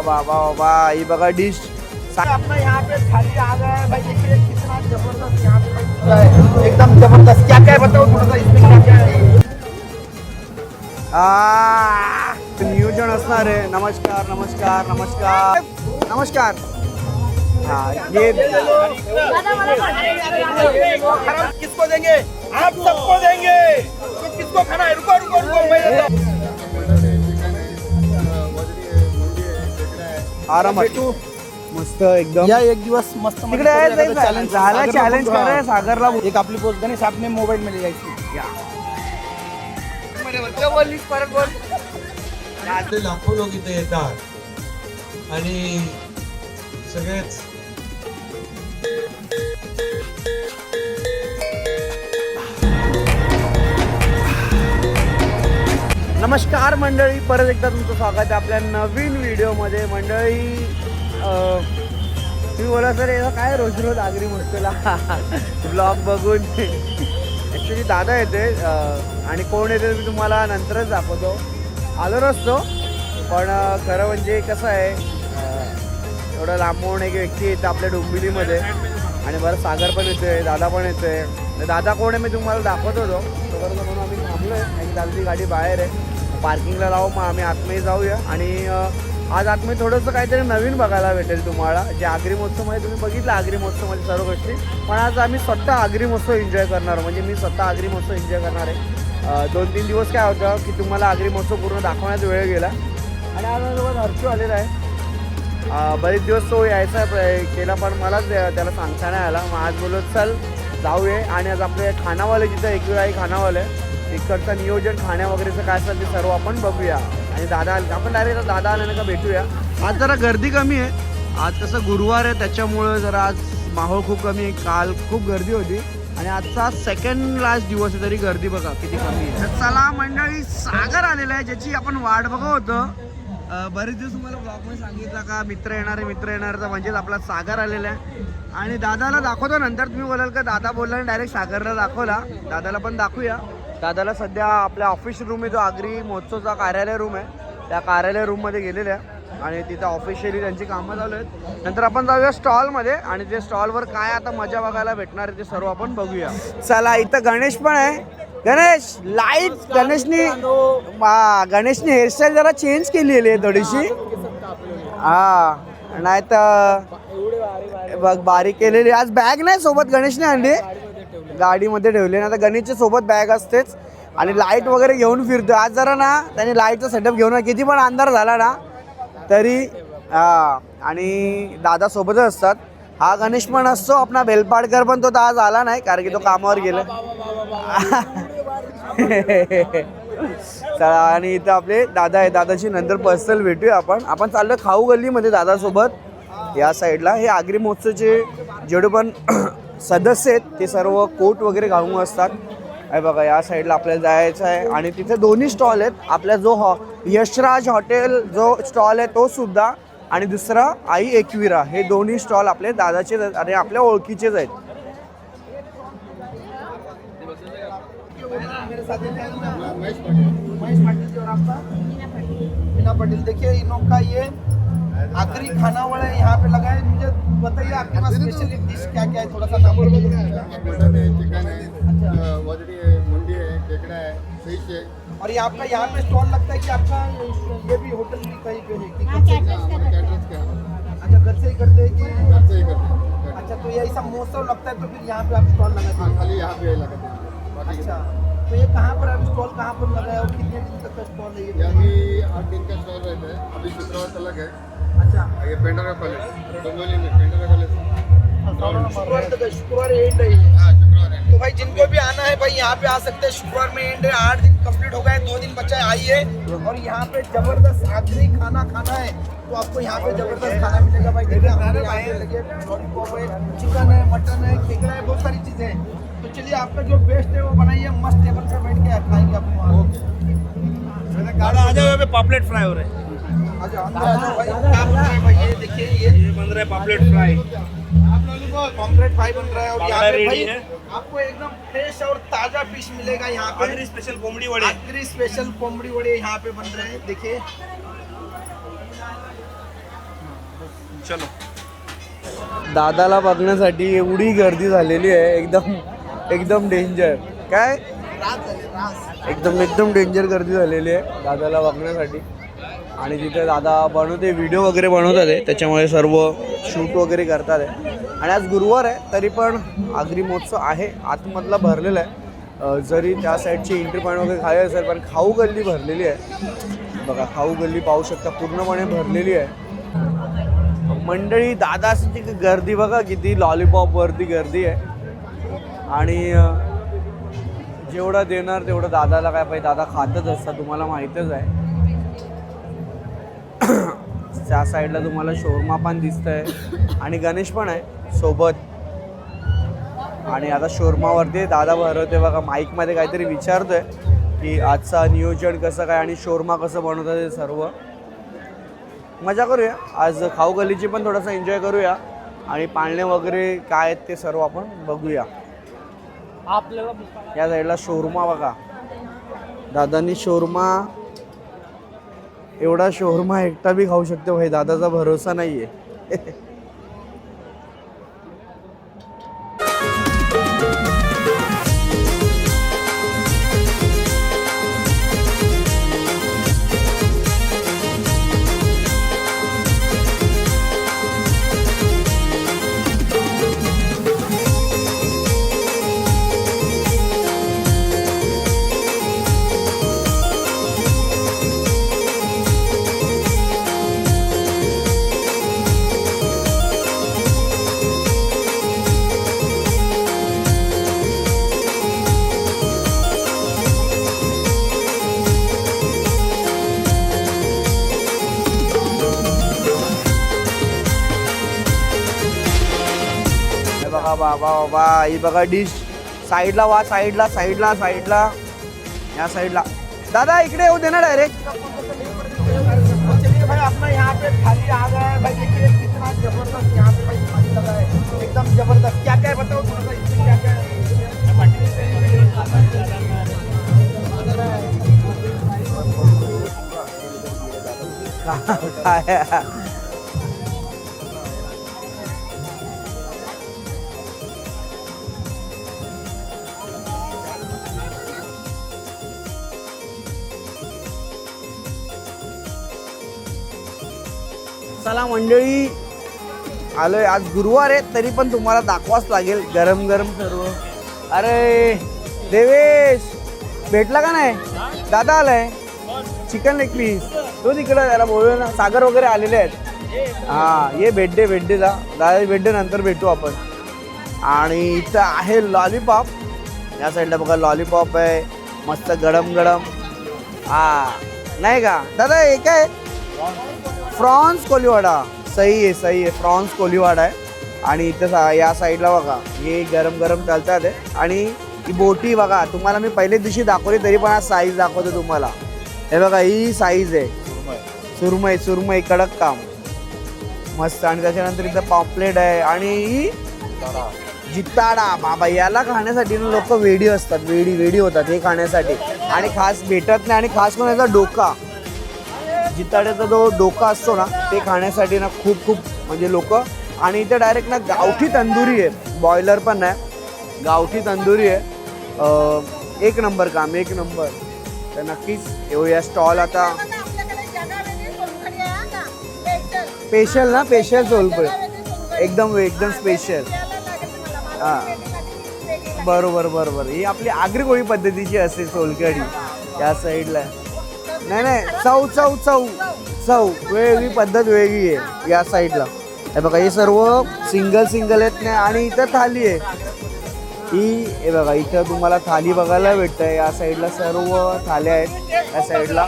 बाबा बाबा ही बघा डिश अपना यहाँ पे थाली आ गया है भाई। देखिए कितना जबरदस्त यहाँ पे है, एकदम जबरदस्त। क्या क्या है बताओ थोड़ा सा इसमें क्या क्या है। नियोजन असणार आहे। नमस्कार नमस्कार नमस्कार नमस्कार। हाँ ये किसको देंगे? आप सबको देंगे। तो किसको खाना है? रुको रुको रुको आरामात मस्त एकदम। या एक दिवस मस्त तिकडे आहे चॅलेंज करे सागरला। एक आपली पोस्ट गणेश आपने मोबाईल मध्ये जायची या लाखो लोक इथे येतात आणि सगळेच नमस्कार मंडळी, परत एकदा तुमचं स्वागत आहे आपल्या नवीन व्हिडिओमध्ये। मंडळी तुम्ही बोला सर याला काय रोज रोज आगरी मस्तला ब्लॉग बघून। ॲक्च्युली दादा येते आणि कोण येते मी तुम्हाला नंतरच दाखवतो। आलो नसतो पण खरं म्हणजे कसं आहे एवढं लांबून एक व्यक्ती येतं आपल्या डोंबिवलीमध्ये आणि बरं सागर पण येतोय, दादा पण येतोय। दादा कोण आहे मी तुम्हाला दाखवत होतो तोपर्यंत म्हणून आम्ही थांबलो आहे आणि दादाची गाडी बाहेर आहे पार्किंगला लावू। मग आम्ही आतमध्ये जाऊया आणि आज आतमध्ये थोडंसं काहीतरी नवीन बघायला भेटेल तुम्हाला। जे आगरी महोत्सवमध्ये तुम्ही बघितलं आगरी महोत्सवमध्ये सर्व गोष्टी, पण आज आम्ही स्वतः आगरी महोत्सव एन्जॉय करणार। म्हणजे मी स्वतः आगरी महोत्सव एन्जॉय करणार आहे। 2-3 दिवस काय होतं की तुम्हाला आगरी महोत्सव पूर्ण दाखवण्यात वेळ गेला आणि आज माझ्यासोबत हर्षू आलेला आहे। बरेच दिवस तो यायचा केला पण मलाच त्याला सांगता नाही आला। मग आज बोललो चल जाऊया आणि आज आपले खानावाले जिथं एकवेळाही खानावाले इकडचं नियोजन खाण्या वगैरेचं काय असेल ते सर्व आपण बघूया आणि दादा आपण डायरेक्ट दादा आल्यानं का भेटूया। आज जरा गर्दी कमी आहे, आज कसं गुरुवार आहे त्याच्यामुळं जरा आज माहोल खूप कमी आहे। काल खूप गर्दी होती आणि आजचा सेकंड लास्ट दिवस आहे तरी गर्दी बघा किती कमी आहे। तर चला मंडळी सागर आलेला आहे ज्याची आपण वाट बघत होतो। बरेच दिवस तुम्हाला ब्लॉगमध्ये सांगितलं का मित्र येणार तर म्हणजेच आपला सागर आलेला आहे आणि दादाला दाखवतो नंतर। तुम्ही बोलाल का दादा बोलला आणि डायरेक्ट सागरला दाखवला, दादाला पण दाखवूया। दादाला सध्या आपल्या ऑफिस रूम आहे जो आगरी महोत्सवचा कार्यालय रूम आहे त्या कार्यालय रूममध्ये गेलेले आहे आणि तिथं ऑफिशियली त्यांची कामं चालू आहेत। नंतर आपण जाऊया स्टॉलमध्ये आणि ते स्टॉलवर काय आता मजा बघायला भेटणार आहे ते सर्व आपण बघूया। चला इथं गणेश पण आहे। गणेश लाईट गणेशने हेअरस्टाईल जरा चेंज केलेली आहे थोडीशी। हा नाही तर बघ बारीक केलेली। आज बॅग नाही सोबत गणेशने आणली, गाडीमध्ये ठेवले ना। तर गणेशच्या सोबत बॅग असतेच आणि लाईट वगैरे घेऊन फिरतो आज जरा ना। त्याने लाईटचा सेटअप घेऊन किती पण अंधार झाला ना तरी आणि दादा सोबतच असतात। हा गणेश पण असतो आपला बेलपाडकर पण, तो तर आज आला नाही कारण की तो कामावर गेला। चला आणि इथं आपले दादा आहे, दादाची नंतर पर्सनल भेटूया आपण चाललो खाऊ गल्लीमध्ये दादासोबत या साईडला। हे आगरी महोत्सवचे जेवढे पण सदस्य आहेत ते सर्व कोट वगैरे घालून असतात। हे बघा या साईडला आपल्याला जायचं आहे आणि तिथे दोन्ही स्टॉल आहेत। आपला जो यशराज हॉटेल जो स्टॉल आहे तो सुद्धा आणि दुसरा आई एकविरा, हे दोन्ही स्टॉल आपले दादाचे आणि आपल्या ओळखीचेच आहेत। देखिए इन लोग का ये आगरी खाना वाला यहाँ पे लगा है। मुझे बताइए आपके पास स्पेशल डिश क्या क्या है, थोड़ा सा नाम बोलो। मटन है, चिकन है, वजड़ी है, मुंडी है, केकड़ा है, फिश है। और ये आपका यहाँ पे स्टॉल लगता है कि आपका ये भी होटल भी कहीं पे है कि कैटरर्स का अच्छा घर से ही करते हैं कि घर से ही करते हैं। अच्छा तो ये ऐसा महोत्सव लगता है तो फिर यहाँ पे आप स्टॉल लगाते हैं? खाली यहाँ पे लगाते हैं। अच्छा तो ये कहाँ पर आप स्टॉल कहाँ पर लगा है और कितने दिन तक का स्टॉल है ये अभी 8 दिन का स्टॉल रहता है। अभी शुक्रवार तक है। अच्छा ये पेंडरा कॉलेज डोंबिवली में पेंडरा कॉलेज शुक्रवार एंड है। हाँ शुक्रवार है। तो भाई जिनको भी आना है भाई यहाँ पे आ सकते हैं। शुक्रवार में एंड है, 8 दिन कंप्लीट हो गए, 2 दिन बचा है। आइए और यहाँ पे जबरदस्त आगरी खाना खाना है तो आपको यहाँ पे जबरदस्त खाना मिलेगा भाई। देखिए हमारे यहाँ पे लगे लॉलीपॉप है, चिकन है, मटन है, केकड़ा है, बहुत सारी चीजें हैं। तो चलिए आपका जो बेस्ट है वो बनाइए, मस्त टेबल पे बैठ के खाएंगे आपको। आ जाओ, यहाँ पे पापलेट फ्राई हो रहे हैं। अच्छा भाई क्या बन रहा है भाई? ये देखिए ये बन रहा है पापलेट फ्राई, पॉम्फ्रेट फ्राई बन रहा है और यहाँ पे रेडी भाई है। आपको एकदम फ्रेश और ताजा फिश मिलेगा यहाँ पे। आगरी स्पेशल कोंबड़ी वड़े, आगरी स्पेशल कोंबड़ी वड़े यहाँ पे बन रहे हैं। देखिए चलो. दादाला बघण्यासाठी एवढी गर्दी झालेली आहे, एकदम एकदम डेंजर. काय एकदम डेंजर गर्दी झालेली आहे दादाला बघण्यासाठी. आणि तिथे दादा बनवते, व्हिडिओ वगैरे बनवतात आहे, त्याच्यामुळे सर्व शूट वगैरे करतात आहे. आणि आज गुरुवार आहे तरी पण आगरी महोत्सव आहे, आतमधला भरलेला आहे. जरी त्या साईडची एंट्री पॉईंट वगैरे खाली असेल पण खाऊ गल्ली भरलेली आहे. बघा खाऊ गल्ली पाहू शकता पूर्णपणे भरलेली आहे मंडळी. दादाची गर्दी बघा किती, लॉलीपॉपवरती गर्दी आहे. आणि जेवढं देणार तेवढं दादाला काय पाहिजे, दादा खातच असतात, तुम्हाला माहीतच आहे. त्या साईडला तुम्हाला शोरमा पण दिसतंय आणि गणेश पण आहे सोबत. आणि आता शोरमावरती दादा भरवते बघा, माईकमध्ये काहीतरी विचारतोय की आजचा नियोजन कसं काय आणि शोरमा कसं बनवतात ते सर्व. मजा करूया आज, खाऊ गल्लीची पण थोडासा एन्जॉय करूया आणि पाळणे वगैरे काय आहेत ते सर्व आपण बघूया. या साईडला शोरमा बघा, दादांनी शोरमा, एवढा शोरमा एकटा बी खाऊ शकतो भाई, दादाचा भरोसा नाही आहे. बाबा बाबा ही बघा डिश. साईडला वा, साईडला साईडला साईडला या साईडला. दादा इकडे येऊ दे ना डायरेक्ट. चलिए भाई अपना यहाँ पे थाली आ गया है भाई, देखिए कितना जबरदस्त यहाँ पे भाई थाली लगा है, एकदम जबरदस्त. क्या क्या है बताओ थोड़ा सा, इसमें क्या क्या है. काय चला मंडळी आलोय, आज गुरुवार आहे तरी पण तुम्हाला दाखवाच लागेल गरम गरम सर्व. अरे देवेश भेटला का नाही? दादा आलाय, चिकन लेग पीस. तो तिकडं त्याला बोलूया ना, सागर वगैरे आलेले आहेत. हां ये भेटडे भेटडेला, दादा भेटडे नंतर भेटू आपण. आणि इथं आहे लॉलीपॉप, या साईडला बघा लॉलीपॉप आहे मस्त गरम गरम. हां नाही का दादा, हे काय प्रॉन्स कोलीवाडा. सही आहे प्रॉन्स कोलीवाडा आहे. आणि इथं या साईडला बघा हे गरम गरम चालतात आहे. आणि ही बोटी बघा, तुम्हाला मी पहिल्या दिवशी दाखवली तरी पण आज साईज दाखवतो तुम्हाला. हे बघा ही साईज आहे, सुरमई कडक काम मस्त. आणि त्याच्यानंतर इथं पॉम्पलेट आहे आणि ही जिताडा. बाबा याला खाण्यासाठी ना लोक वेडी असतात, वेडी होतात हे खाण्यासाठी. आणि खास भेटत नाही. आणि खास करून याचा डोका, जिताड्याचा जो डोका असतो ना ते खाण्यासाठी ना खूप म्हणजे लोक. आणि इथे डायरेक्ट ना गावठी तंदुरी आहे, बॉयलर पण नाही, गावठी तंदुरी आहे. एक नंबर काम, एक नंबर. तर नक्कीच येऊया स्टॉल. आता स्पेशल ना, स्पेशल सोलपुरी एकदम स्पेशल. हां बरोबर. ही आपली आगरी कोळी पद्धतीची असते सोलकढी. या साईडला नाही चव वेगळी पद्धत वेगळी आहे या साईडला. हे बघा हे सर्व सिंगल आहेत नाही. आणि इथं थाली आहे ही, हे बघा इथं तुम्हाला थाली बघायला भेटतं. या साईडला सर्व थाल्या आहेत. या साईडला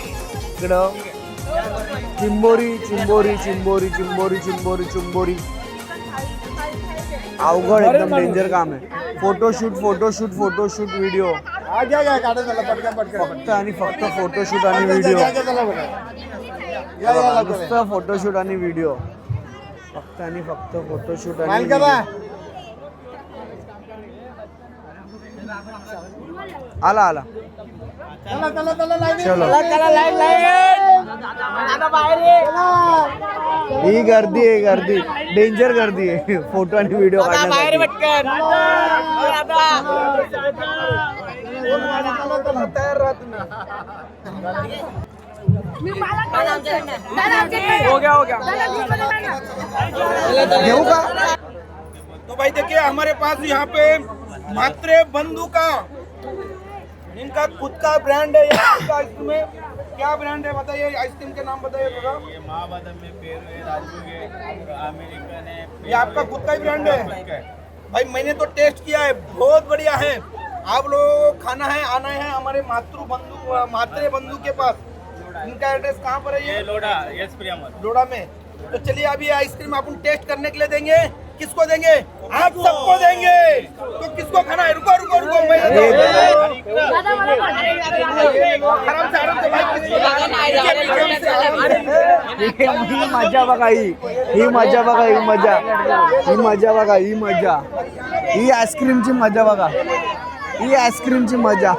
इकडं चिंबोरी. अवघड एकदम डेंजर काम आहे. फोटोशूट व्हिडिओ फक्त आणि फक्त फोटोशूट आणि व्हिडिओ. नुसतं फोटोशूट आणि व्हिडिओ, फक्त आणि फक्त फोटोशूट आणि व्हिडिओ. आला चलो ही गर्दी आहे, गर्दी डेंजर गर्दी आहे फोटो आणि व्हिडिओ काढण्यासाठी. तयार राहा तुम्ही. हो गया घेऊ का? तो भाई देखिए हमारे पास यहाँ पे मात्रे बंधु का इनका खुद का ब्रांड है। आइसक्रीम में क्या ब्रांड है बताइए, आइसक्रीम के नाम बताइए थोड़ा। ये महाबादम में पेरू है, राजू है, अमेरिकन है। ये आपका खुद का ही ब्रांड है भाई। मैंने तो टेस्ट किया है, बहुत बढ़िया है। आप लोग खाना है, आना है हमारे मात्रे बंधु के पास। इनका एड्रेस कहाँ पर है ये? लोड़ा, यस प्रियमल। लोड़ा में। तो चलिए अभी आइसक्रीम अपन टेस्ट करने के लिए देंगे। किसको देंगे? आप सबको देंगे। तो किसको खाना है? रुको रुको रुको, मैं आराम से भाई, किसको खाना है? ही मजा बघा, ही मजा बघा, ही मजा बघा, ही मजा, ही आईस्क्रीमची मजा बघा, ही आईस्क्रीमची मजा.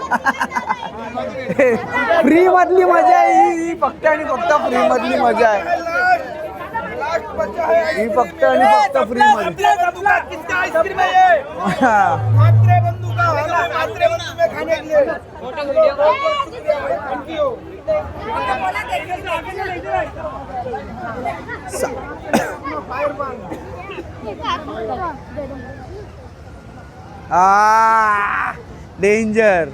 फ्री मधली मजा आहे ही फक्त आणि फक्त फ्री मधली मजा आहे लास्ट बच्चा है ही फक्त आणि फक्त फ्री मध्ये. किसका आइसक्रीम है ये? मात्रे बंधु का, मात्रे बंधु में खाने के लिए। Thank you. डेंजर.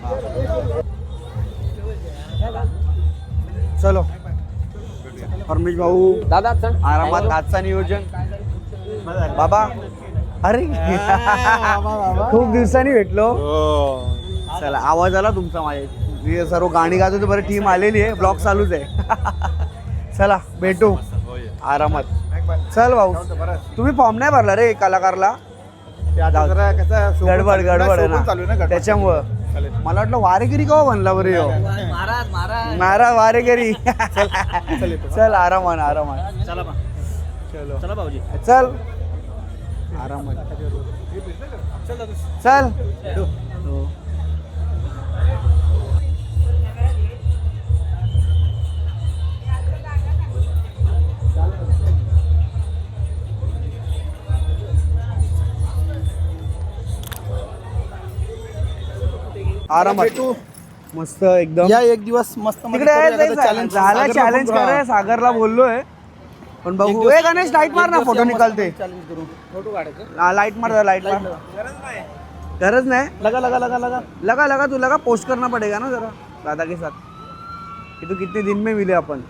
चलो परमेश भाऊ, दादा आरामात आजचा नियोजन बाबा. अरे खूप दिवसांनी भेटलो. चला आवाज आला तुमचा माझ्या, सर्व गाणी गात होते. बरं टीम आलेली आहे, ब्लॉग चालूच आहे. चला भेटू आरामात. चल भाऊ, तुम्ही फॉर्म नाही भरला रे कलाकारला? गडबड आहे ना त्याच्यामुळं. मला वाटलं वारेगिरी केव्हा बनला बरं यो? महाराज वारेगिरी. चल आरामान आरामान. चला भाऊजी. चल आरामात चल. आरामात मस्त एकदम. या एक दिवस मस्त तिकडे चॅलेंज झाला, चॅलेंज करायला सागरला बोललोय पण बघू. ए गणेश लाईट मार ना, फोटो निकालते. चॅलेंज करू, फोटो काढायचं. लाइट मार, लाइट मार. गरज नहीं. लगा लगा लगा लगा लगा लगा तू लगा. पोस्ट करना पड़ेगा ना जरा दादा के साथ कि तो कितने दिन में मिले अपन.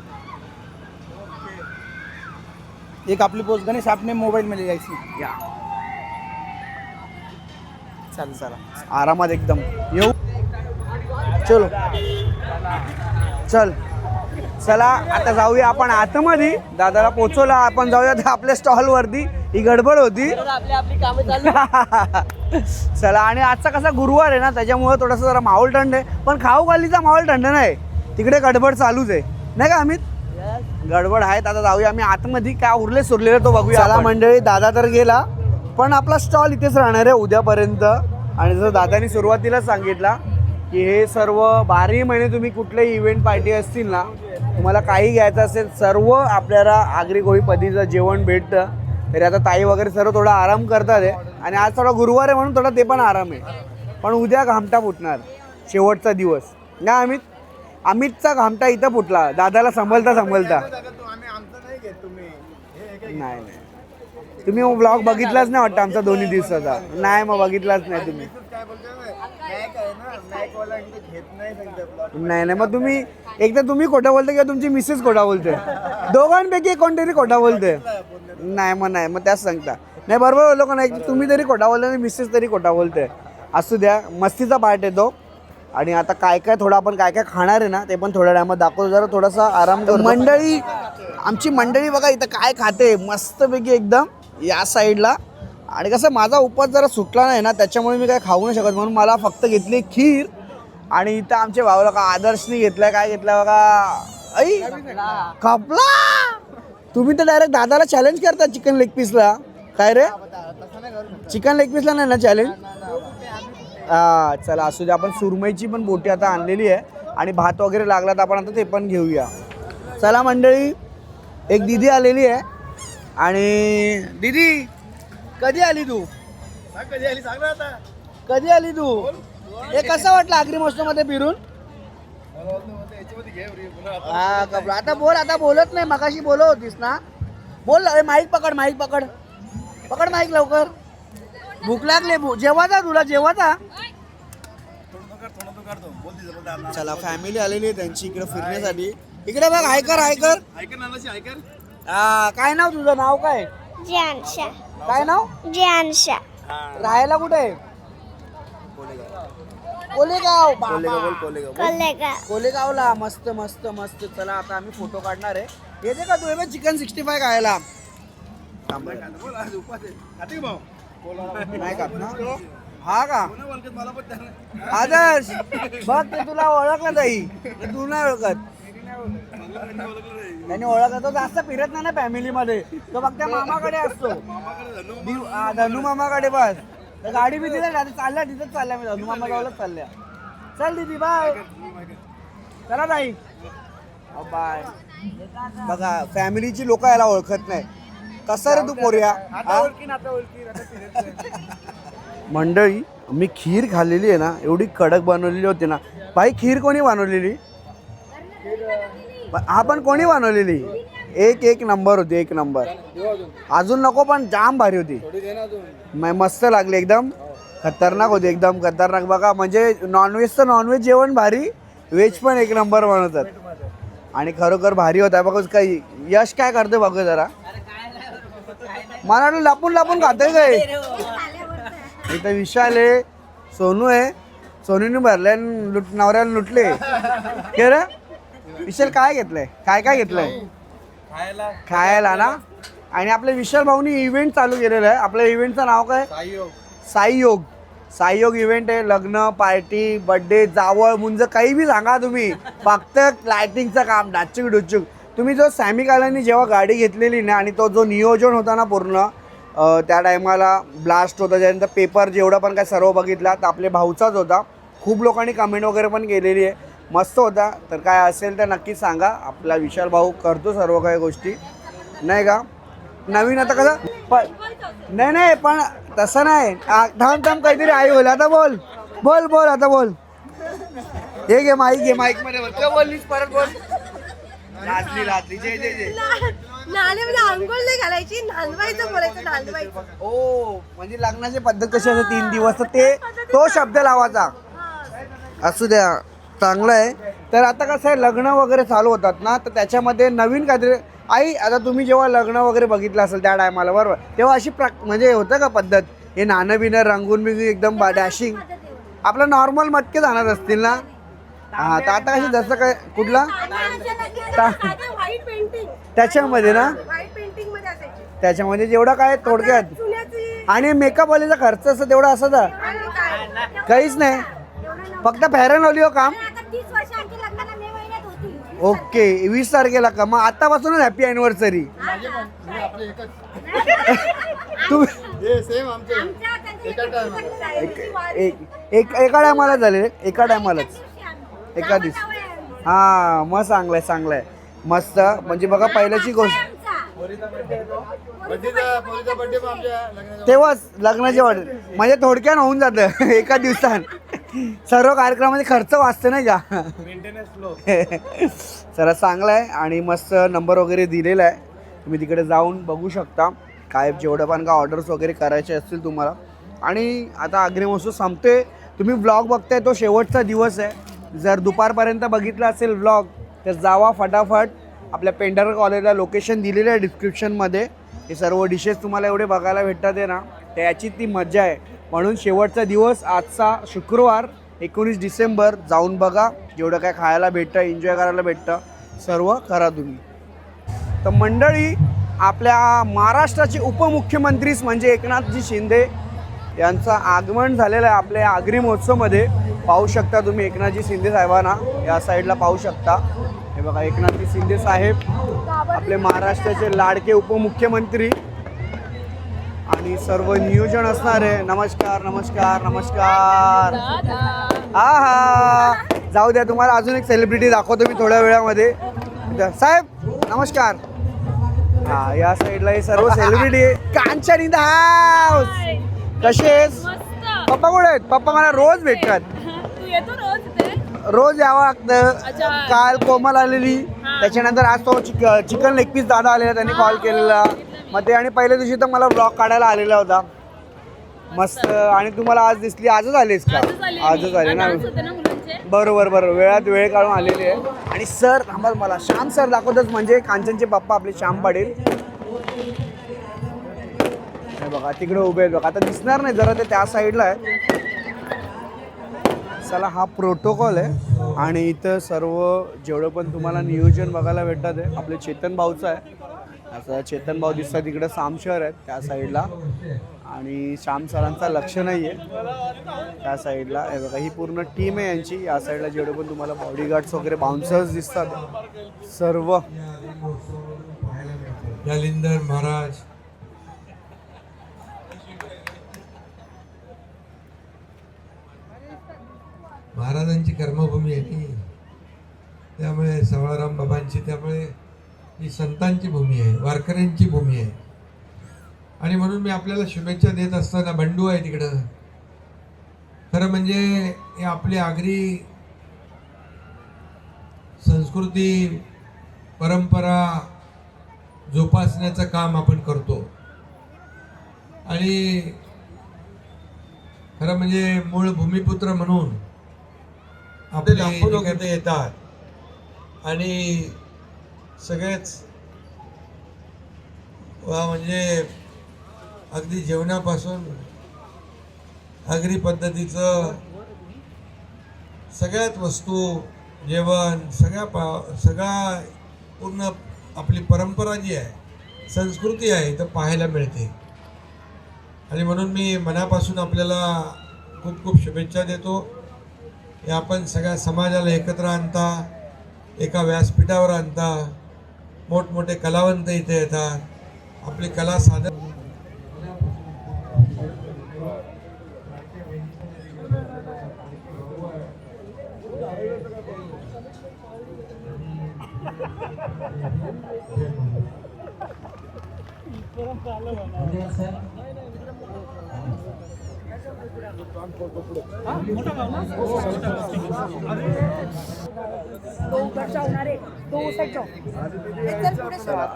एक आपली पोस्ट गणेश आपने मोबाईल मध्ये जायची. या चालेल चला आरामात एकदम येऊ. चलो चल. चला आता जाऊया आपण आतमध्ये. दादाला पोचवला आपण, जाऊया आपल्या स्टॉल वरती. ही गडबड होती. चला. आणि आजचा कसा गुरुवार आहे ना, त्याच्यामुळे थोडासा जरा माहोल थंड आहे. पण खाऊ खालीचा माहोल थंड नाही, तिकडे गडबड चालूच आहे नाही का अमित? गडबड आहेत. आता जाऊया आम्ही आतमध्ये, काय उरले सुरलेले तो बघूया. चला मंडळी, दादा तर गेला पण आपला स्टॉल इथेच राहणार आहे उद्यापर्यंत. आणि जसं दादानी सुरुवातीला सांगितला की हे सर्व 12 महिने तुम्ही कुठलेही इव्हेंट पार्टी असतील ना, तुम्हाला काही घ्यायचं असेल, सर्व आपल्याला आगरी कोळी पद्धतीचं जेवण भेटतं. तरी आता ताई वगैरे सर्व थोडा आराम करतात आहे. आणि आज थोडा गुरुवार आहे म्हणून थोडा ते पण आराम आहे. पण उद्या घामटा फुटणार, शेवटचा दिवस ना अमित. अमितचा घामटा इथं फुटला, दादाला संभलता. नाही तुम्ही मग ब्लॉग बघितलाच नाही वाटतं आमचा 2 दिवसाचा. नाही मग बघितलाच नाही तुम्ही. नाही मग तुम्ही एक तर तुम्ही खोटं बोलते किंवा तुमची मिसेस खोटा बोलते. दोघांपैकी कोणतरी खोटा बोलते. नाही मग त्याच सांगता. नाही बरोबर बोललो का नाही, तुम्ही तरी खोटा बोलते आणि मिसेस तरी खोटा बोलते. असू द्या, मस्तीचा पार्ट येतो. आणि आता काय काय थोडं आपण काय काय खाणार आहे ना, ते पण थोड्या टायमात दाखवतो. जरा थोडासा आराम करू. मंडळी, आमची मंडळी बघा इथं काय खाते मस्तपैकी एकदम या साईडला. आणि कसं माझा उपवास जरा सुटला नाही ना, त्याच्यामुळे मी काय खाऊ नाही शकत, म्हणून मला फक्त घेतली खीर. आणि इथं आमच्या भावाला का आदर्शनी घेतलाय, काय घेतलाय बघा. ऐ खपला. तुम्ही तर डायरेक्ट दादाला चॅलेंज करता चिकन लेग पीसला. काय रे, चिकन लेग पीसला नाही ना चॅलेंज? हा चला असू दे. आपण सुरमईची पण बोटी आता आणलेली आहे आणि भात वगैरे लागला तर आपण आता ते पण घेऊया. चला मंडळी, एक दीदी आलेली आहे आणि दीदी कधी आली तू? कधी आली सांग ना आता. कधी आली तू? हे कसं वाटलं आगरी महोत्सव मध्ये फिरून? हा कपडा आता बोल, आता बोलत नाही, मगाशी बोलत होतीस ना. बोल, माईक पकड, माईक पकड, पकड माईक लवकर. भूक लागले, जेवायचा तुला, जेवायचा. चला फॅमिली आलेली आहे त्यांची इकडे फिरण्यासाठी. इकडे बघ, हायकर हायकर हा. काय नाव तुझं? नाव काय? जानशा. काय नाव? जानशा. राहायला कुठे आहे? कोलेगाव. कोलेगा. कोलेगावला. मस्त मस्त मस्त. चला आता आम्ही फोटो काढणार आहे. येते का तू? चिकन 65 खायला? नाही खात ना? हा का? आदर्श बघ, ते तुला ओळखलं ताई, तू नाही ओळखत. त्याने ओळखलं. तो जास्त फिरत नाही ना फॅमिली मध्ये, तो फक्त मामाकडे असतो. धनु मामाकडे बस. गाडी बी तिथे चालल्या, तिथेच चालल्या. मी धनु मामा जवळच चालल्या. चल दीदी बाय. चला ताई बाय. बघा फॅमिलीची लोक याला ओळखत नाही. कसं रे तू पोऱ्या? मंडळी मी खीर खाल्लेली आहे ना, एवढी कडक बनवलेली होती ना. बाई खीर कोणी बनवलेली? हा पण कोणी बनवलेली? एक नंबर होती, एक नंबर. अजून नको, पण जाम भारी होती. मस्त लागली, एकदम खतरनाक होती, एकदम खतरनाक. बघा म्हणजे नॉनव्हेजचं नॉनव्हेज जेवण भारी, व्हेज पण एक नंबर बनवतात. आणि खरोखर भारी होता. बघ काही यश काय करते बघ जरा. मला वाटलं लपून लपून खाते काय. इथं विशाल आहे, सोनू आहे. सोनूने भरले, नवऱ्याला लुटले. के रे विशाल काय घेतलंय? काय काय घेतलंय? खायला ना. आणि आपल्या विशाल भाऊनी इव्हेंट चालू केलेलं आहे. आपल्या इव्हेंटचं नाव काय? साईयोग. साईयोग इव्हेंट आहे. लग्न, पार्टी, बर्थडे, जावळ, मुंज काही बी सांगा तुम्ही. फक्त लायटिंगचं काम, डाचूक डुचूक. तुम्ही जो सॅमी कालांनी जेव्हा गाडी घेतलेली ना, आणि तो जो नियोजन होता ना पूर्ण, त्या टायमाला ब्लास्ट होता, त्यानंतर पेपर जेवढा पण काय सर्व बघितला तर आपले भाऊचाच होता. खूप लोकांनी कमेंट वगैरे पण केलेली आहे. मस्त होता. तर काय असेल तर नक्की सांगा. आपला विशाल भाऊ करतो सर्व काही गोष्टी, नाही का. नवीन आता कसं पण नाही पण तसं नाही. थांब काहीतरी आई बोल. आता बोल बोल बोल आता बोल. हे घे माईक, घे माईक मध्ये बोल. काय बोललीस? परत बोल. रात्री जे जे जे नाण्यामध्ये अंघोळ नाही घालायची, नांदवायचं बोलायचं, नांदवायचं. ओ म्हणजे लग्नाची पद्धत कशी असते 3 दिवस, तर ते तो शब्द लावायचा. असू द्या, चांगलं आहे. तर आता कसं आहे, लग्न वगैरे चालू होतात ना, तर त्याच्यामध्ये नवीन काहीतरी. आई आता तुम्ही जेव्हा लग्न वगैरे बघितलं असेल त्या टायमाला बरोबर, तेव्हा अशी म्हणजे होतं का पद्धत, हे नाणं बिणं रंगून बिंगून एकदम डॅशिंग आपलं नॉर्मल मटके जाणार असतील ना? हा. तर आता कशी जसं काय कुठला त्याच्यामध्ये ना, त्याच्यामध्ये जेवढा काय थोडक्यात. आणि मेकअप वालीचा खर्च असं तेवढा असायचा काहीच नाही, फक्त फेअर अँड लवली काम. ओके 20 तारखेला का? मग आतापासूनच हॅपी अॅनिव्हर्सरी. एका टायमाला झाले, एका टायमालाच, एका दिवस. हा मग चांगलंय चांगलंय मस्त. म्हणजे बघा पहिल्याची गोष्ट तेव्हाच लग्नाची वाट, म्हणजे थोडक्यात होऊन जातं एका दिवसात. सर्व कार्यक्रमामध्ये खर्च वाचतो नाही का. जरा चांगला आहे. आणि मस्त नंबर वगैरे दिलेला आहे. तुम्ही तिकडे जाऊन बघू शकता. काय जेवढं पण का ऑर्डर्स वगैरे करायचे असतील तुम्हाला. आणि आता आगरी महोत्सव संपते. तुम्ही व्लॉग बघताय तो शेवटचा दिवस आहे. जर दुपारपर्यंत बघितला असेल व्लॉग तर जावा फटाफट. आपल्या पेंढारकर कॉलेजला लोकेशन दिलेलं आहे डिस्क्रिप्शनमध्ये. हे सर्व डिशेस तुम्हाला एवढे बघायला भेटतात आहे ना, त्याची ती मजा आहे. म्हणून शेवटचा दिवस आजचा शुक्रवार 19 डिसेंबर. जाऊन बघा, जेवढं काय खायला भेटतं, एन्जॉय करायला भेटतं, सर्व करा तुम्ही. तर मंडळी, आपल्या महाराष्ट्राचे उपमुख्यमंत्रीच म्हणजे एकनाथजी शिंदे यांचं आगमन झालेलं आहे आपल्या आगरी महोत्सवमध्ये. पाहू शकता तुम्ही एकनाथजी शिंदे साहेबांना, या साईडला पाहू शकता. हे बघा एकनाथजी शिंदे साहेब, आपले महाराष्ट्राचे लाडके उपमुख्यमंत्री. आणि सर्व नियोजन असणार आहे. नमस्कार नमस्कार नमस्कार. हा हा जाऊ द्या, तुम्हाला अजून एक सेलिब्रिटी दाखवतो मी थोड्या वेळामध्ये. साहेब नमस्कार. हा या साईडला हे सर्व सेलिब्रिटी आहे. Kanchan in the house. कसे आहेस? पप्पा कुठे आहेत? पप्पा मला रोज भेटतात. तू येतो रोज इथे? रोज यावं लागतं. अच्छा. काल कोमल आलेली, त्याच्यानंतर आज तो चिकन लेग पीस दादा आलेला, त्यांनी कॉल केलेला. मग ते आणि पहिल्या दिवशी तर मला ब्लॉग काढायला आलेला होता मस्त. आणि तुम्हाला आज दिसली? आजच आलीस का? आजच आले ना. बरोबर बरोबर, वेळात वेळ काढून आलेली आहे. आणि सर थांबा, मला श्याम सर दाखवतच, म्हणजे कांचनचे पप्पा आपले श्याम पाटील. हे बघा तिकडे उभे आहेत बघा. आता दिसणार नाही जरा, ते त्या साईडला आहे. चला, हा प्रोटोकॉल आहे. आणि इथं सर्व जेवढं पण तुम्हाला नियोजन बघायला भेटतात आहे आपले चेतन भाऊचं आहे. असं चेतन भाऊ दिसतात तिकडे. साम शहर आहेत त्या साईडला. आणि श्याम सरांचा लक्ष नाही आहे त्या साईडला. हे बघा ही पूर्ण टीम आहे यांची. या साईडला जेवढे पण तुम्हाला बॉडीगार्ड्स वगैरे बाउन्सर्स दिसतात सर्व. जालिंदर महाराज, महाराजांची कर्मभूमी आहे ती, त्यामुळे सवाळराम बाबांची, त्यामुळे ही संतांची भूमी आहे, वारकऱ्यांची भूमी आहे. आणि म्हणून मी आपल्याला शुभेच्छा देत असताना, बंडू आहे तिकडं, खरं म्हणजे हे आपली आगरी संस्कृती परंपरा जोपासण्याचं काम आपण करतो. आणि खरं म्हणजे मूळ भूमिपुत्र म्हणून आपले लोक इथे येतात आणि सगळेच म्हणजे अगदी जेवणापासून आगरी पद्धतीचं सगळ्यात वस्तू, जेवण, सगळा पूर्ण आपली परंपरा जी आहे, संस्कृती आहे, तर पाहायला मिळते. आणि म्हणून मी मनापासून आपल्याला खूप खूप शुभेच्छा देतो. हे आपण सगळ्या समाजाला एकत्र आणता, एका व्यासपीठावर आणता, मोठमोठे कलावंत इथे येतात, आपली कला सादर.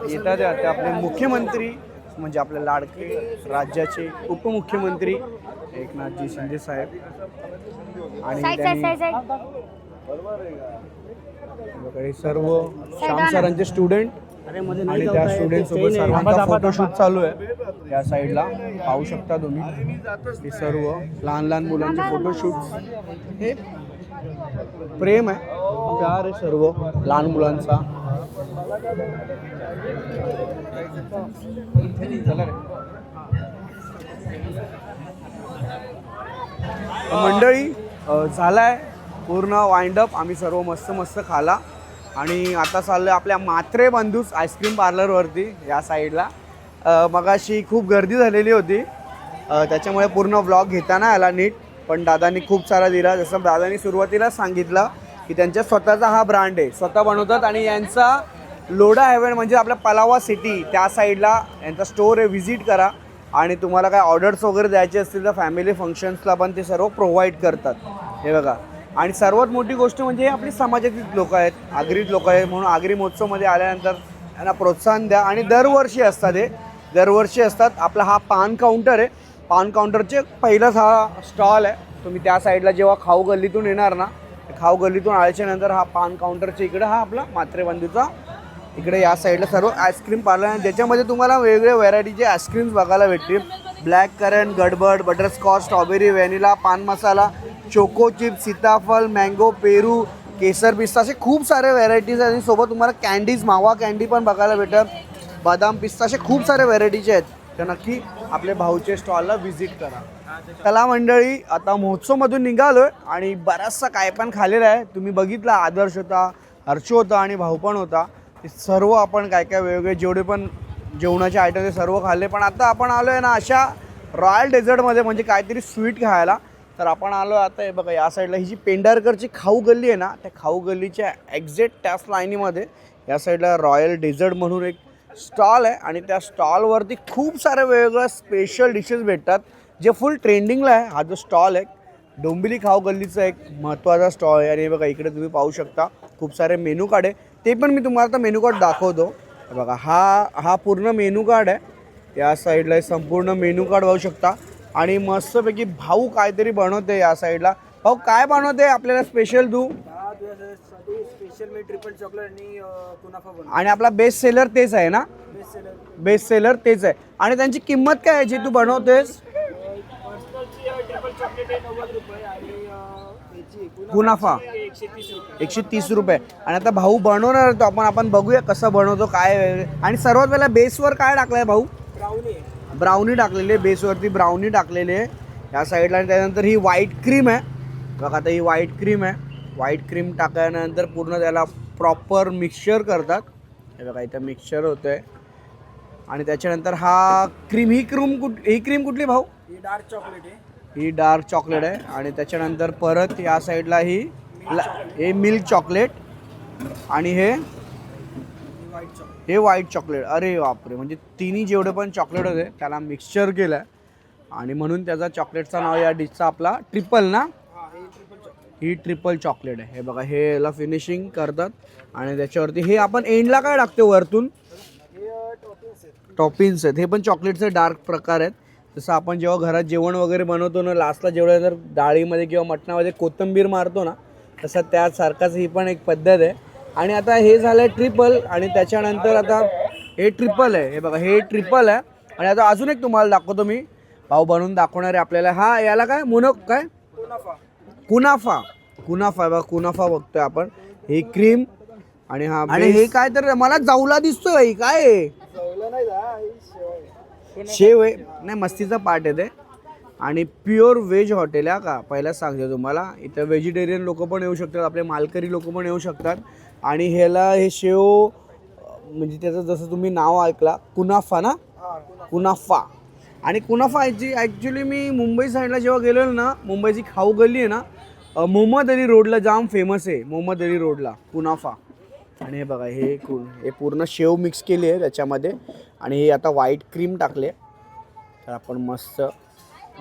येतात ते आपले मुख्यमंत्री, म्हणजे आपले लाडके राज्याचे उपमुख्यमंत्री एकनाथजी शिंदे साहेब. आणि त्यांनी सर्व श्याम सरांचे स्टुडंट आणि त्या स्टुडंट सोबत सर्वांचा फोटोशूट चालू आहे. या साईडला पाहू शकता तुम्ही, हे सर्व लहान लहान मुलांचे फोटोशूट. हे प्रेम आहे, प्यार आहे सर्व लहान मुलांचा. मंडळी झालाय पूर्ण वाइंडअप. आम्ही सर्व मस्त मस्त खाला आणि आता चाललो आहे आपल्या म्हात्रे बंधूस आईस्क्रीम पार्लरवरती या साईडला. मगाशी खूप गर्दी झालेली होती, त्याच्यामुळे पूर्ण व्लॉग घेता नाही आला नीट. पण दादांनी खूप सारा दिला. जसं दादांनी सुरुवातीलाच सांगितलं की त्यांच्या स्वतःचा हा ब्रँड आहे, स्वतः बनवतात. आणि यांचा लोढा हेवन म्हणजे आपल्या पलावा सिटी त्या साईडला यांचा स्टोर आहे, व्हिजिट करा. आणि तुम्हाला काय ऑर्डर्स वगैरे द्यायचे असतील तर फॅमिली फंक्शन्सला पण ते सर्व प्रोव्हाइड करतात. हे बघा. आणि सर्वात मोठी गोष्ट म्हणजे आपली समाजातील लोक आहेत, आगरीत लोक आहेत, म्हणून आगरी महोत्सवमध्ये आल्यानंतर त्यांना प्रोत्साहन द्या. आणि दरवर्षी असतात, हे दरवर्षी असतात. आपला हा पान काउंटर आहे, पान काउंटरचे पहिलाच हा स्टॉल आहे. तुम्ही त्या साईडला जेव्हा खाऊ गल्लीतून येणार ना, खाऊ गल्लीतून आल्याच्या नंतर हा पान काउंटरच्या इकडे हा आपला म्हात्रे बंधूचा इकडे या साईडला सर्व आईस्क्रीम पार्लर आहे, ज्याच्यामध्ये तुम्हाला वेगवेगळ्या व्हरायटीचे आईस्क्रीम्स बघायला भेटतील. ब्लॅक करंट, गडबड, बटरस्कॉच, स्ट्रॉबेरी, व्हॅनिला, पान मसाला, चोको चिप्स, सीताफळ, मँगो, पेरू, केसर, पिस्ता, असे खूप सारे व्हरायटीज आहेत. आणि सोबत तुम्हाला कॅन्डीज, मावा कॅन्डी पण बघायला भेटतात, बदाम पिस्ता, असे खूप सारे व्हरायटीचे आहेत. तर नक्की आपल्या भाऊचे स्टॉलला व्हिजिट करा. कला मंडळी आता महोत्सवमधून निघालो आहे आणि बराचसा काय पण खाल्लेला आहे. तुम्ही बघितला, आदर्श होता, हर्षो होता आणि भाऊ पण होता. ते सर्व आपण काय काय वेगवेगळे जेवढे पण जेवणाचे आयटम ते सर्व खाल्ले. पण आता आपण आलो आहे ना अशा रॉयल डेझर्टमध्ये, म्हणजे काहीतरी स्वीट खायला. तर आपण आलो आता हे बघा या साईडला ही जी पेंढारकरची खाऊ गल्ली आहे ना, त्या खाऊ गल्लीच्या एक्झॅक्ट त्याच लाईनीमध्ये या साईडला रॉयल डेझर्ट म्हणून एक स्टॉल आहे आणि त्या स्टॉलवरती खूप सारे वेगवेगळ्या स्पेशल डिशेस भेटतात जे फुल ट्रेंडिंगला आहे. हा जो स्टॉल आहे डोंबिवली खाऊ गल्लीचा एक महत्त्वाचा स्टॉल आहे. आणि बघा इकडे तुम्ही पाहू शकता खूप सारे मेनू कार्ड आहे, ते पण मी तुम्हाला आता मेनू कार्ड दाखवतो. बघा हा पूर्ण मेनू कार्ड आहे. या साईडला संपूर्ण मेनू कार्ड पाहू शकता. आणि मस्तपैकी भाऊ काहीतरी बनवते या साईडला. भाऊ काय बनवते आपल्याला स्पेशल तू? स्पेशल मी ट्रिपल चॉकलेट आणि कुनाफा बनवतो. आणि आपला बेस्ट सेलर तेच आहे ना? बेस्ट सेलर तेच आहे. आणि त्यांची किंमत काय आहे जी तू बनवतेस? ट्रिपल चॉकलेट आहे 90 रुपये आणि कुनाफा 130 रुपये. आणि आता भाऊ बनवणार तो आपण बघूया कसं बनवतो काय आहे. आणि सर्वात पहिला बेसवर काय टाकलं आहे भाऊ? ब्राउनी टाकलेली आहे. बेसवरती ब्राउनी टाकलेली आहे या साईडला. आणि त्यानंतर ही व्हाईट क्रीम आहे बघा. आता ही व्हाईट क्रीम आहे. व्हाईट क्रीम टाकल्यानंतर पूर्ण त्याला प्रॉपर मिक्सचर करतात. हे बघा इथं मिक्सचर होतं आहे. आणि त्याच्यानंतर ही क्रीम कुठली भाऊ? ही डार्क चॉकलेट आहे. ही डार्क चॉकलेट आहे. आणि त्याच्यानंतर परत या साईडला हे मिल्क चॉकलेट आणि हे व्हाईट चॉकलेट. अरे बापरे, म्हणजे तिन्ही जेवढे पण चॉकलेट होते त्याला मिक्सचर केलं आहे. आणि म्हणून त्याचा चॉकलेटचं नाव या डिशचा आपला ट्रिपल ना? ही ट्रिपल चॉकलेट आहे. हे बघा हे याला फिनिशिंग करतात. आणि त्याच्यावरती हे आपण एंडला काय टाकतो वरतून? टॉपिन्स आहेत. हे पण चॉकलेटचे डार्क प्रकार आहेत. जसं आपण जेव्हा घरात जेवण वगैरे बनवतो ना, लास्टला जेवढं जर डाळीमध्ये किंवा मटणामध्ये कोथिंबीर मारतो ना, तसं त्यासारखाच ही पण एक पद्धत आहे. आणि आता हे झालं ट्रिपल. आणि त्याच्यानंतर आता हे ट्रिपल आहे. हे बघा हे ट्रिपल आहे. आणि आता अजून एक तुम्हाला दाखवतो मी. भाऊ बनवून दाखवणार आहे आपल्याला. याला काय काय? कुनाफा बघा. कुनाफा बघतोय आपण. ही क्रीम आणि आणि हे काय तर मला जाऊला दिसतोय भाई. काय आहे? शेव आहे. नाही मस्तीचा पार्ट आहे ते. आणि प्युअर व्हेज हॉटेल आहे का, पहिलाच सांगते तुम्हाला. इथं व्हेजिटेरियन लोक पण येऊ शकतात, आपले मालकरी लोक पण येऊ शकतात. आणि हे शेव म्हणजे त्याचं जसं तुम्ही नाव ऐकला कुनाफा ना? कुनाफा. आणि कुनाफा ॲक्च्युली मी मुंबई साईडला जेव्हा गेलेलो ना, मुंबईची खाऊ गल्ली आहे ना, मोहम्मद अली रोडला जाम फेमस आहे. मोहम्मद अली रोडला कुनाफा. आणि हे बघा हे पूर्ण शेव मिक्स केली आहे त्याच्यामध्ये. आणि हे आता व्हाईट क्रीम टाकले. तर आपण मस्त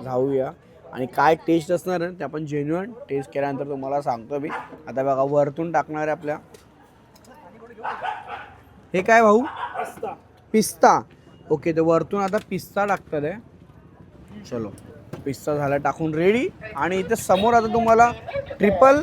जाऊया. आणि काय टेस्ट असणार आहे ते आपण जेन्युइन टेस्ट केल्यानंतर तुम्हाला सांगतो मी. आता बघा वरतून टाकणार आहे आपल्या. हे काय भाऊ? पिस्ता. ओके, तर वरतून आता पिस्ता टाकतात आहे. चलो पिस्ता झाला टाकून रेडी. आणि इथे समोर आता तुम्हाला ट्रिपल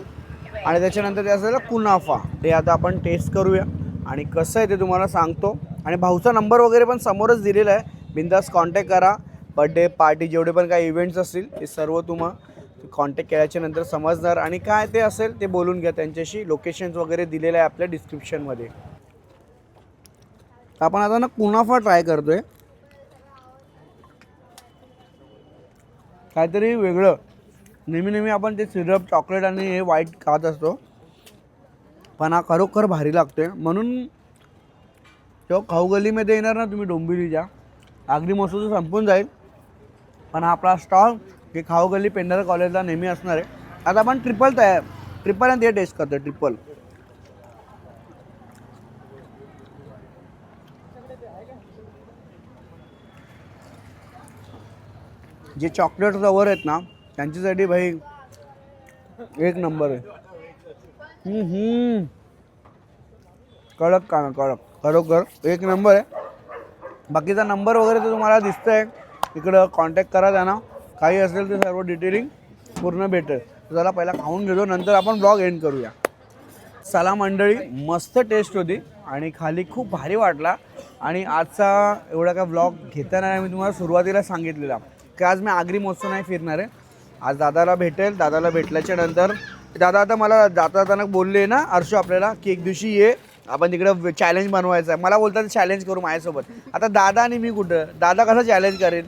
आणि त्याच्यानंतर ते असेल कुनाफा. ते आता आपण टेस्ट करूया आणि कसं आहे ते तुम्हाला सांगतो. आणि भाऊचा नंबर वगैरे पण समोरच दिलेला आहे. बिंदास कॉन्टॅक्ट करा. बड्डे पार्टी जेवढे पण काही इव्हेंट्स असतील ते सर्व तुम्हाला कॉन्टॅक्ट केल्याच्या नंतर समजणार. आणि काय ते असेल ते बोलून घ्या त्यांच्याशी. लोकेशन्स वगैरे दिलेलं आहे आपल्या डिस्क्रिप्शनमध्ये. आपण आता ना कुनाफा ट्राय करतोय. काहीतरी वेगळं. नेहमी आपण ते सिरप चॉकलेट आणि हे व्हाईट खात असतो, पण हा खरोखर भारी लागतोय. म्हणून जेव्हा खाऊ गल्लीमध्ये येणार ना तुम्ही डोंबिवलीच्या, आगरी महोत्सव संपून जाईल, पण हा आपला स्टॉल हे खाऊ गल्ली पेंढारकर कॉलेजला नेहमी असणार आहे. आता आपण ट्रिपल आणि ते टेस्ट करतो. ट्रिपल जे चॉकलेट फ्लेवर आहेत ना त्यांच्यासाठी भाई एक नंबर आहे. कडक का कडक खरोखर एक नंबर आहे. बाकीचा नंबर वगैरे तर तुम्हाला दिसतंय इकडं. कॉन्टॅक्ट करा त्यांना. काही असेल ते सर्व डिटेलिंग पूर्ण भेटेल. तर त्याला पहिला खाऊन घेतो, नंतर आपण ब्लॉग एंड करूया. चला मंडळी, मस्त टेस्ट होती आणि खाली खूप भारी वाटला. आणि आजचा एवढा काय ब्लॉग घेताना मी तुम्हाला सुरुवातीला सांगितलेला की आज मी आगरी महोत्सव नाही फिरणार आहे. आज दादाला भेटेल. दादाला भेटल्याच्या नंतर दादा आता मला जाताना बोलले ना अर्शू आपल्याला की एक दिवशी ये, आपण तिकडं चॅलेंज बनवायचं आहे. मला बोलतात चॅलेंज करू माझ्यासोबत. आता दादा आणि मी कुठं, दादा कसं चॅलेंज करेल?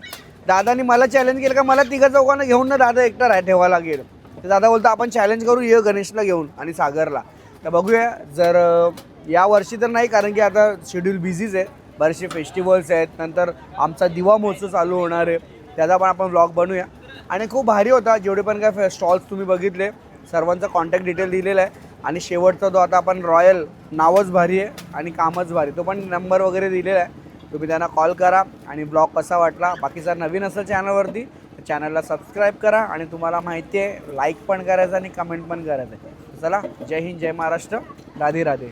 दादानी मला चॅलेंज केलं का मला तिघं चौघांना घेऊन ना दादा एकटा ठेवा लागेल. तर दादा बोलतो आपण चॅलेंज करू, ये गणेशला घेऊन आणि सागरला. तर बघूया. जर या वर्षी तर नाही, कारण की आता शेड्यूल बिझीच आहे. बरेचसे फेस्टिवल्स आहेत. नंतर आमचा दिवा महोत्सव चालू होणार आहे, त्याचा पण आपण ब्लॉग बनवूया. आणि खूप भारी होता. जेवढे पण काय स्टॉल्स तुम्ही बघितले सर्वांचा कॉन्टॅक्ट डिटेल दिलेला आहे. आणि शेवटचा जो आता आपण रॉयल, नावच भारी आहे आणि कामच भारी, तो पण नंबर वगैरे दिलेला आहे, तुम्ही त्यांना कॉल करा. आणि ब्लॉग कसा वाटला, बाकी जर नवीन असेल चॅनलवरती चॅनलला सबस्क्राईब करा. आणि तुम्हाला माहिती आहे लाईक पण करायचं आणि कमेंट पण करायचं आहे. चला, जय हिंद, जय महाराष्ट्र, राधे राधे.